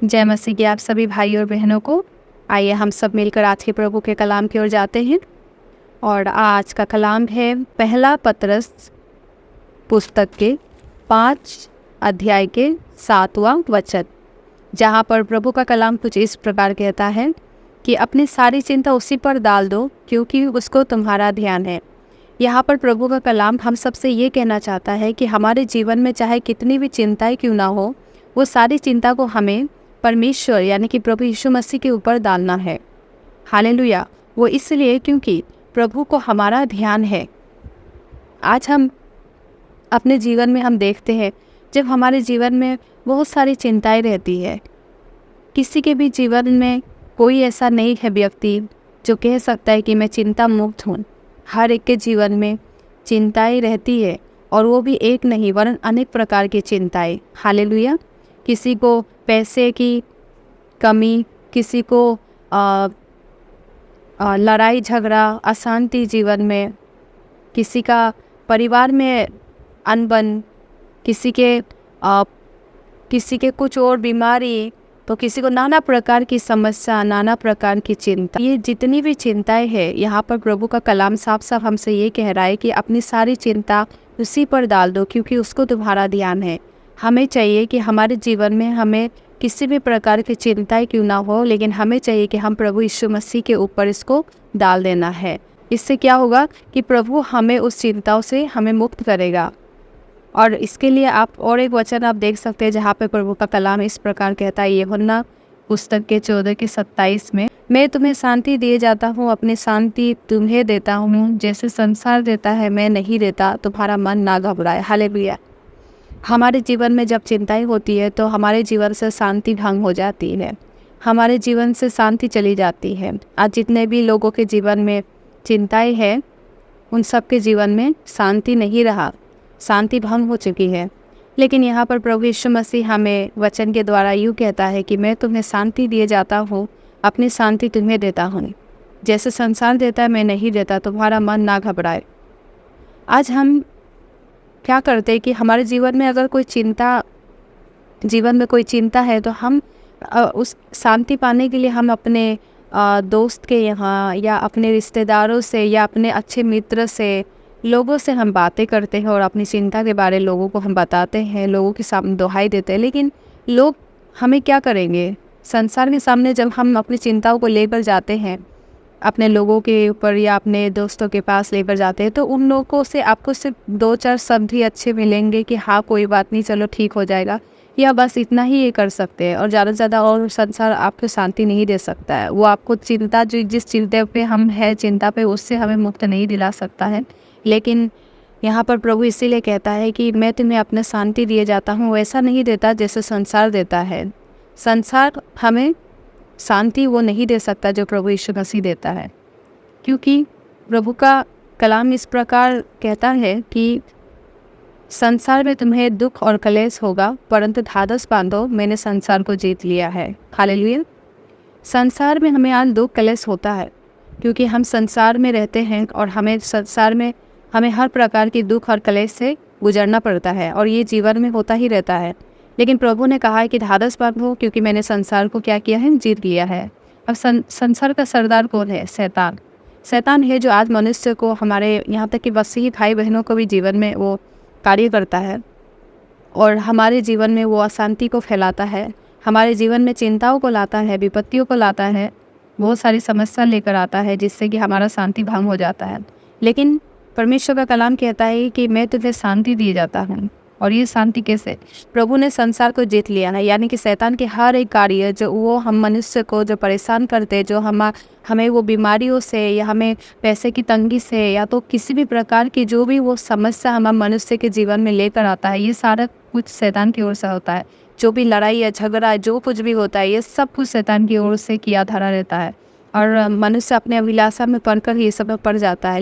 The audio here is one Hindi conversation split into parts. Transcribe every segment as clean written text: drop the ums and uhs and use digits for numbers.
जय मसीह की आप सभी भाई और बहनों को। आइए हम सब मिलकर आज के प्रभु के कलाम की ओर जाते हैं। और आज का कलाम है पहला पतरस पुस्तक के 5 अध्याय के 7वां वचन, जहाँ पर प्रभु का कलाम कुछ इस प्रकार कहता है कि अपनी सारी चिंता उसी पर डाल दो क्योंकि उसको तुम्हारा ध्यान है। यहाँ पर प्रभु का कलाम हम सबसे ये कहना चाहता है कि हमारे जीवन में चाहे कितनी भी चिंताएं क्यों ना हो, वो सारी चिंता को हमें परमेश्वर यानी कि प्रभु यीशु मसीह के ऊपर डालना है। हालेलुया। वो इसलिए क्योंकि प्रभु को हमारा ध्यान है। आज हम अपने जीवन में हम देखते हैं, जब हमारे जीवन में बहुत सारी चिंताएं रहती है, किसी के भी जीवन में कोई ऐसा नहीं है व्यक्ति जो कह सकता है कि मैं चिंता मुक्त हूँ। हर एक के जीवन में चिंताएं रहती है, और वो भी एक नहीं वरन अनेक प्रकार की चिंताएं। हालेलुया। किसी को पैसे की कमी, किसी को लड़ाई झगड़ा, अशांति जीवन में, किसी का परिवार में अनबन, किसी के कुछ और बीमारी, तो किसी को नाना प्रकार की समस्या, नाना प्रकार की चिंता। ये जितनी भी चिंताएं हैं, यहाँ पर प्रभु का कलाम साफ साफ हमसे ये कह रहा है कि अपनी सारी चिंता उसी पर डाल दो क्योंकि उसको तुम्हारा ध्यान है। हमें चाहिए कि हमारे जीवन में हमें किसी भी प्रकार की चिंताएं क्यों ना हो, लेकिन हमें चाहिए कि हम प्रभु यीशु मसीह के ऊपर इसको डाल देना है। इससे क्या होगा कि प्रभु हमें उस चिंताओं से हमें मुक्त करेगा। और इसके लिए आप और एक वचन आप देख सकते हैं जहाँ पे प्रभु का कलाम इस प्रकार कहता है, यूहन्ना पुस्तक के 14 के 27 में, मैं तुम्हें शांति दिए जाता हूँ, अपनी शांति तुम्हें देता हूँ, जैसे संसार देता है मैं नहीं देता, तुम्हारा मन ना घबराए। हालेलुया। हमारे जीवन में जब चिंताएं होती है तो हमारे जीवन से शांति भंग हो जाती है, हमारे जीवन से शांति चली जाती है। आज जितने भी लोगों के जीवन में चिंताएं हैं, उन सब के जीवन में शांति नहीं रहा, शांति भंग हो चुकी है। लेकिन यहाँ पर प्रभु यीशु मसीह हमें वचन के द्वारा यूँ कहता है कि मैं तुम्हें शांति दिए जाता हूँ, अपनी शांति तुम्हें देता हूँ, जैसे संसार देता है मैं नहीं देता, तुम्हारा मन ना घबराए। आज हम क्या करते हैं कि हमारे जीवन में अगर कोई चिंता है तो हम उस शांति पाने के लिए हम अपने दोस्त के यहाँ या अपने रिश्तेदारों से या अपने अच्छे मित्र से, लोगों से हम बातें करते हैं और अपनी चिंता के बारे लोगों को हम बताते हैं, लोगों के सामने दोहाई देते हैं। लेकिन लोग हमें क्या करेंगे? संसार के सामने जब हम अपनी चिंताओं को लेकर जाते हैं, अपने लोगों के ऊपर या अपने दोस्तों के पास लेकर जाते हैं, तो उन लोगों से आपको सिर्फ 2-4 शब्द ही अच्छे मिलेंगे कि हाँ कोई बात नहीं, चलो ठीक हो जाएगा, या बस इतना ही ये कर सकते हैं। और ज़्यादा से ज़्यादा और संसार आपको शांति नहीं दे सकता है। वो आपको चिंता, जो जिस चिंता पे हम है, चिंता पे, उससे हमें मुक्त नहीं दिला सकता है। लेकिन यहाँ पर प्रभु इसीलिए कहता है कि मैं तुम्हें अपने शांति दिए जाता हूँ, वैसा नहीं देता जैसे संसार देता है। संसार हमें शांति वो नहीं दे सकता जो प्रभु यीशु मसीह देता है, क्योंकि प्रभु का कलाम इस प्रकार कहता है कि संसार में तुम्हें दुख और कलेश होगा, परंतु ढाढ़स बांधो, मैंने संसार को जीत लिया है। हालेलुया। संसार में हमें आज दुख कलेश होता है क्योंकि हम संसार में रहते हैं और हमें संसार में हमें हर प्रकार की दुख और कलेश से गुजरना पड़ता है, और ये जीवन में होता ही रहता है। लेकिन प्रभु ने कहा है कि ढाढ़स बांधो क्योंकि मैंने संसार को क्या किया है? जीत लिया है। अब संसार का सरदार कौन है? शैतान। शैतान है जो आज मनुष्य को, हमारे यहाँ तक कि मसीही भाई बहनों को भी जीवन में वो कार्य करता है, और हमारे जीवन में वो अशांति को फैलाता है, हमारे जीवन में चिंताओं को लाता है, विपत्तियों को लाता है, बहुत सारी समस्या लेकर आता है, जिससे कि हमारा शांति भंग हो जाता है। लेकिन परमेश्वर का कलाम कहता है कि मैं तुझे शांति दिए जाता हूँ। और ये शांति कैसे? प्रभु ने संसार को जीत लिया है, यानी कि शैतान के हर एक कार्य जो वो हम मनुष्य को जो परेशान करते, जो हमें वो बीमारियों से या हमें पैसे की तंगी से या तो किसी भी प्रकार की जो भी वो समस्या हमारे मनुष्य के जीवन में लेकर आता है, ये सारा कुछ शैतान की ओर से होता है। जो भी लड़ाई या झगड़ा, जो कुछ भी होता है, ये सब कुछ शैतान की ओर से किया धरा रहता है, और मनुष्य अपने अभिलाषा में पढ़कर ये सब में पड़ जाता है।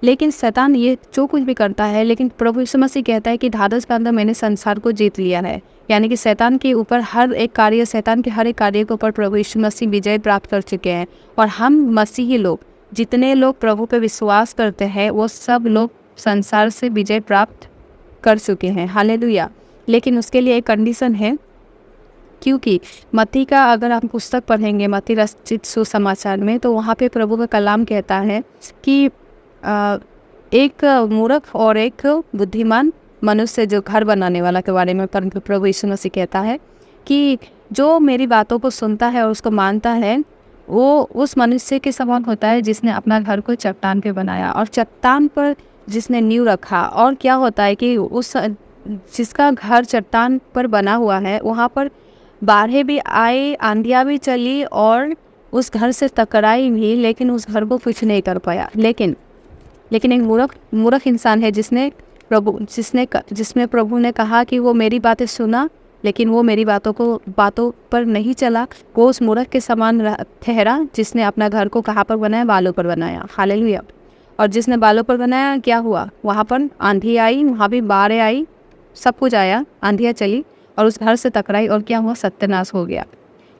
लेकिन शैतान ये जो कुछ भी करता है, लेकिन प्रभु यीशु मसीह कहता है कि ढाढ़स बांधो, मैंने संसार को जीत लिया है। यानी कि शैतान के ऊपर हर एक कार्य, शैतान के हर एक कार्य के ऊपर प्रभु यीशु मसीह विजय प्राप्त कर चुके हैं। और हम मसीही लोग, जितने लोग प्रभु पे विश्वास करते हैं, वो सब लोग संसार से विजय प्राप्त कर चुके हैं। हालेलुया। लेकिन उसके लिए एक कंडीशन है क्योंकि मत्ती का अगर हम पुस्तक पढ़ेंगे, मत्ती रचित सुसमाचार में, तो वहाँ पे प्रभु का कलाम कहता है कि एक मूर्ख और एक बुद्धिमान मनुष्य जो घर बनाने वाला के बारे में प्रभु यीशु मसीह कहता है कि जो मेरी बातों को सुनता है और उसको मानता है वो उस मनुष्य के समान होता है जिसने अपना घर को चट्टान पे बनाया और चट्टान पर जिसने नींव रखा। और क्या होता है कि उस जिसका घर चट्टान पर बना हुआ है वहाँ पर बाढ़ें भी आए, आंधियाँ भी चली और उस घर से टकराई भी, लेकिन उस घर को कुछ नहीं कर पाया। लेकिन एक मूर्ख इंसान है जिसमें प्रभु ने कहा कि वो मेरी बातें सुना, लेकिन वो मेरी बातों पर नहीं चला। वो उस मूर्ख के समान ठहरा जिसने अपना घर को कहाँ पर बनाया? बालों पर बनाया। हालेलुया। और जिसने बालों पर बनाया, क्या हुआ? वहाँ पर आंधी आई, वहाँ भी बाढ़ आई, सब कुछ आया, आंधियाँ चली और उस घर से टकराई और क्या हुआ? सत्यानाश हो गया।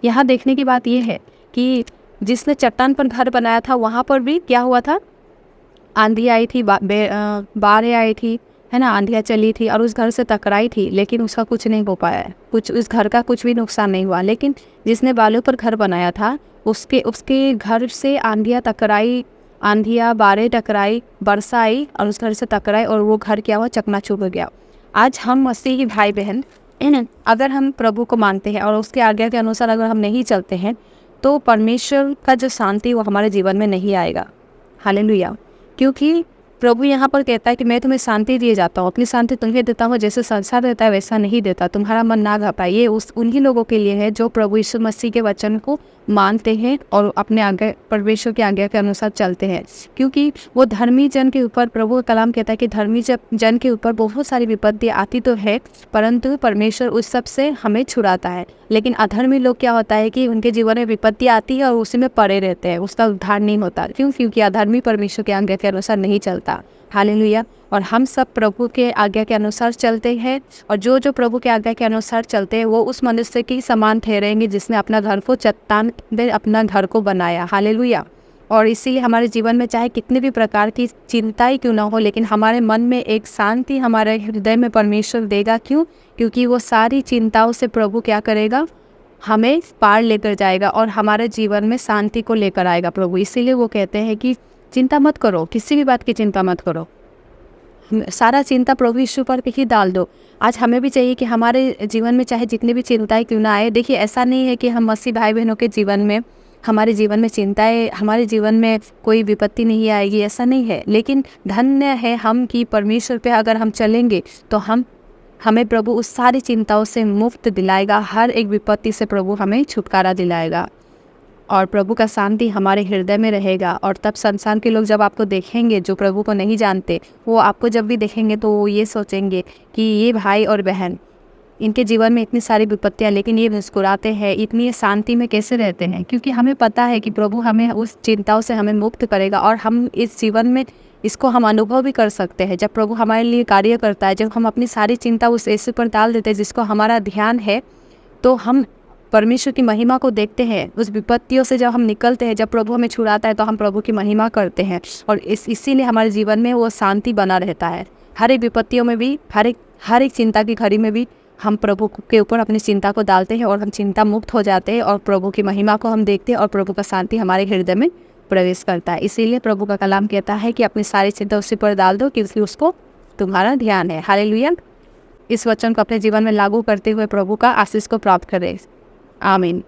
यहाँ देखने की बात यह है कि जिसने चट्टान पर घर बनाया था वहाँ पर भी क्या हुआ था? आंधी आई थी, बाढ़ आई थी, है ना, आंधियाँ चली थी और उस घर से टकराई थी, लेकिन उसका कुछ नहीं हो पाया है, उस घर का कुछ भी नुकसान नहीं हुआ। लेकिन जिसने बालों पर घर बनाया था उसके घर से आंधियाँ टकराई, आंधियाँ बाढ़ें टकराई, वर्षा आई और उस घर से टकराई और वो घर क्या हुआ? चकनाचूर हो गया। आज हम मसीही भाई बहन, अगर हम प्रभु को मानते हैं और उसके आज्ञा के अनुसार अगर हम नहीं चलते हैं तो परमेश्वर का जो शांति वो हमारे जीवन में नहीं आएगा। हालेलुया। क्योंकि प्रभु यहाँ पर कहता है कि मैं तुम्हें शांति दिए जाता हूँ, अपनी शांति तुम्हें देता हूँ, जैसे संसार देता है वैसा नहीं देता, तुम्हारा मन ना घबराए। ये उन्हीं लोगों के लिए है जो प्रभु यीशु मसीह के वचन को मानते हैं और अपने आज्ञा, परमेश्वर की आज्ञा के अनुसार चलते हैं। क्योंकि वो धर्मी जन के ऊपर, प्रभु का कलाम कहता है कि धर्मी जन के ऊपर बहुत सारी विपत्ति आती तो है, परंतु परमेश्वर उस सब से हमें छुड़ाता है। लेकिन अधर्मी लोग क्या होता है कि उनके जीवन में विपत्ति आती है और उसी में पड़े रहते हैं, उसका उद्धार नहीं होता। क्यों? क्योंकि अधर्मी परमेश्वर की आज्ञा के अनुसार नहीं चलता। हालेलुया। और हम सब प्रभु के आज्ञा के अनुसार चलते हैं और जो प्रभु के आज्ञा के अनुसार चलते हैं वो उस मनुष्य की समान ठहरेंगे जिसने अपना घर को चट्टान पे अपना घर को बनाया। हालेलुया। और इसीलिए हमारे जीवन में चाहे कितने भी प्रकार की चिंताएं क्यों ना हो, लेकिन हमारे मन में एक शांति हमारे हृदय में परमेश्वर देगा। क्यों? क्योंकि वो सारी चिंताओं से प्रभु क्या करेगा? हमें पार लेकर जाएगा और हमारे जीवन में शांति को लेकर आएगा प्रभु। इसीलिए वो कहते हैं कि चिंता मत करो, किसी भी बात की चिंता मत करो, सारा चिंता प्रभु यीशु पर ही डाल दो। आज हमें भी चाहिए कि हमारे जीवन में चाहे जितनी भी चिंताएं क्यों ना आए, देखिए ऐसा नहीं है कि हम मसीह भाई बहनों के जीवन में, हमारे जीवन में चिंताएं, हमारे जीवन में कोई विपत्ति नहीं आएगी, ऐसा नहीं है। लेकिन धन्य है हम कि परमेश्वर पे अगर हम चलेंगे तो हमें प्रभु उस सारी चिंताओं से मुक्त दिलाएगा, हर एक विपत्ति से प्रभु हमें छुटकारा दिलाएगा और प्रभु का शांति हमारे हृदय में रहेगा। और तब संसार के लोग जब आपको देखेंगे, जो प्रभु को नहीं जानते, वो आपको जब भी देखेंगे तो वो ये सोचेंगे कि ये भाई और बहन, इनके जीवन में इतनी सारी विपत्तियाँ लेकिन ये मुस्कुराते हैं, इतनी शांति में कैसे रहते हैं? क्योंकि हमें पता है कि प्रभु हमें उस चिंताओं से हमें मुक्त करेगा और हम इस जीवन में इसको हम अनुभव भी कर सकते हैं। जब प्रभु हमारे लिए कार्य करता है, जब हम अपनी सारी चिंता उस यीशु पर डाल देते हैं जिसको हमारा ध्यान है, तो हम परमेश्वर की महिमा को देखते हैं। उस विपत्तियों से जब हम निकलते हैं, जब प्रभु हमें छुड़ाता है, तो हम प्रभु की महिमा करते हैं और इसीलिए हमारे जीवन में वो शांति बना रहता है। हर एक विपत्तियों में भी, हर एक चिंता की घड़ी में भी हम प्रभु के ऊपर अपनी चिंता को डालते हैं और हम चिंता मुक्त हो जाते हैं और प्रभु की महिमा को हम देखते हैं और प्रभु का शांति हमारे हृदय में प्रवेश करता है। इसीलिए प्रभु का कलाम कहता है कि अपनी सारी चिंता उसी पर डाल दो क्योंकि उसको तुम्हारा ध्यान है। हालेलुया। इस वचन को अपने जीवन में लागू करते हुए प्रभु का आशीष को प्राप्त करें। आमीन।